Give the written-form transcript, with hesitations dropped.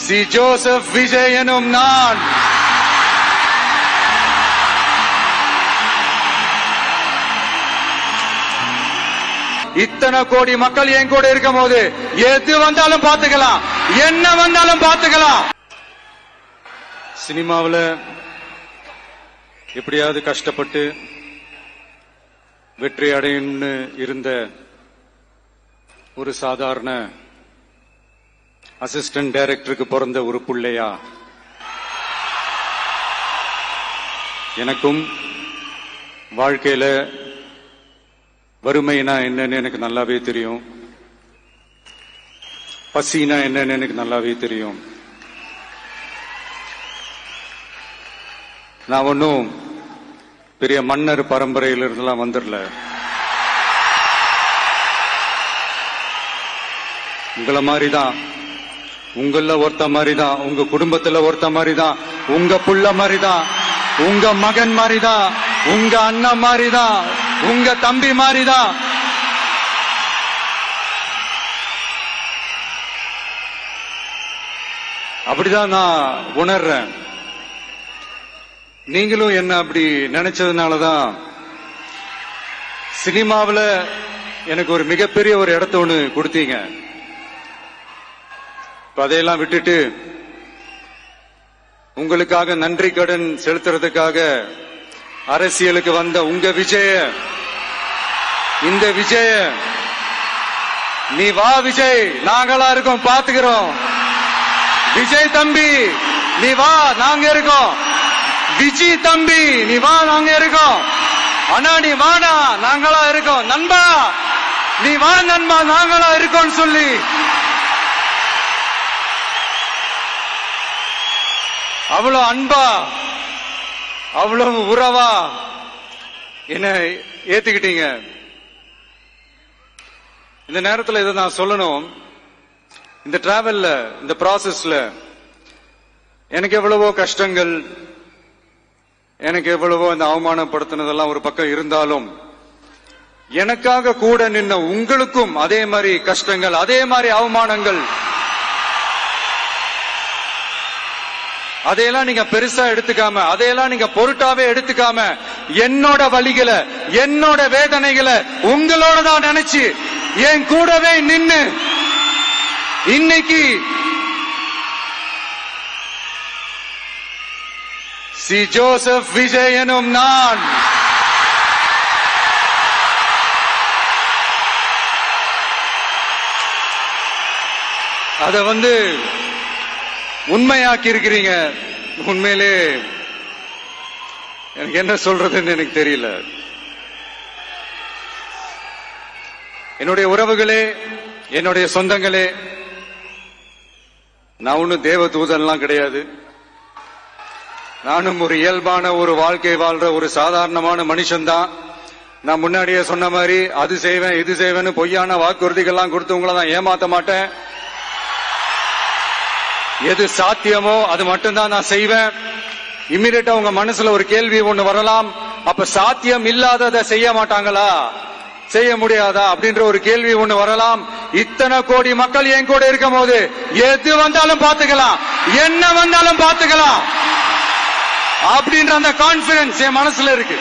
C Joseph Vijay எனும் நான் இத்தனை கோடி மக்கள் என் கூட இருக்கும் போது எது வந்தாலும் பாத்துக்கலாம், என்ன வந்தாலும் பாத்துக்கலாம். சினிமாவில் எப்படியாவது கஷ்டப்பட்டு வெற்றி அடையணும்னு இருந்த ஒரு சாதாரண அசிஸ்டன்ட் டைரக்டருக்கு பிறந்த ஒரு புள்ளையா எனக்கும் வாழ்க்கையில வறுமைனா என்னன்னு எனக்கு நல்லாவே தெரியும், பசினா என்னன்னு எனக்கு நல்லாவே தெரியும். நான் ஒன்னும் பெரிய மன்னர் பரம்பரையிலிருந்தெல்லாம் வந்துடல. உங்களை மாதிரிதான், உங்கள ஒருத்த மாதிரிதான், உங்க குடும்பத்துல ஒருத்த மாதிரிதான், உங்க புள்ள மாதிரிதான், உங்க மகன் மாதிரிதான், உங்க அண்ணன் மாதிரிதான், உங்க தம்பி மாதிரிதான். அப்படிதான் நான் உணர்றேன். நீங்களும் என்ன அப்படி நினைச்சதுனாலதான் சினிமாவில் எனக்கு ஒரு மிகப்பெரிய ஒரு இடத்த ஒண்ணு கொடுத்தீங்க. அதையெல்லாம் விட்டுட்டு உங்களுக்காக நன்றி கடன் செலுத்துறதுக்காக அரசியலுக்கு வந்த உங்க விஜய, இந்த விஜய, நீ வா விஜய், நாங்களா இருக்கோம், பாத்துக்கிறோம். விஜய் தம்பி நீ வா, நாங்க இருக்கோம். விஜய் தம்பி நீ வா, நாங்க இருக்கோம். அண்ணா நீ வாடா, நாங்களா இருக்கோம். நண்பா நீ வா நண்பா, நாங்களா இருக்கோம் சொல்லி அவ்வளவு அன்பா, அவ்வளவு உறவா என்ன ஏத்துக்கிட்டீங்க. இந்த நேரத்தில் இதை நான் சொல்லணும். இந்த டிராவல்ல, இந்த ப்ராசஸ்ல எனக்கு எவ்வளவோ கஷ்டங்கள், எனக்கு எவ்வளவோ இந்த அவமானப்படுத்தினதெல்லாம் ஒரு பக்கம் இருந்தாலும், எனக்காக கூட நின்ன உங்களுக்கும் அதே மாதிரி கஷ்டங்கள், அதே மாதிரி அவமானங்கள், அதையெல்லாம் நீங்க பெருசா எடுத்துக்காம, அதையெல்லாம் நீங்க பொருட்டாவே எடுத்துக்காம, என்னோட வலிகளை, என்னோட வேதனைகளை உங்களோட தான் நினைச்சு என் கூடவே நின்னு இன்னைக்கு சி ஜோசப் விஜய் எனும் நான் அத உண்மையாக்கி இருக்கிறீங்க. உண்மையிலே எனக்கு என்ன சொல்றதுன்னு எனக்கு தெரியல. என்னுடைய உறவுகளே, என்னுடைய சொந்தங்களே, நான் ஒன்னும் தேவ தூதன்லாம் கிடையாது. நானும் ஒரு இயல்பான ஒரு வாழ்க்கை வாழ்ற ஒரு சாதாரணமான மனுஷன்தான். நான் முன்னாடியே சொன்ன மாதிரி அது செய்வேன் இது செய்வேன்னு பொய்யான வாக்குறுதிகள்லாம் கொடுத்து உங்களை தான் ஏமாத்த மாட்டேன். எது சாத்தியமோ அது மட்டும்தான் நான் செய்வேன். இம்மிடியட்டா உங்க மனசுல ஒரு கேள்வி ஒண்ணு வரலாம், அப்ப சாத்தியம் இல்லாததை செய்ய மாட்டாங்களா, செய்ய முடியாதா அப்படின்ற ஒரு கேள்வி ஒண்ணு வரலாம். இத்தனை கோடி மக்கள் என் கூட இருக்கும் போது எது வந்தாலும் பாத்துக்கலாம், என்ன வந்தாலும் பாத்துக்கலாம் அப்படின்ற அந்த கான்பிடன்ஸ் என் மனசுல இருக்கு.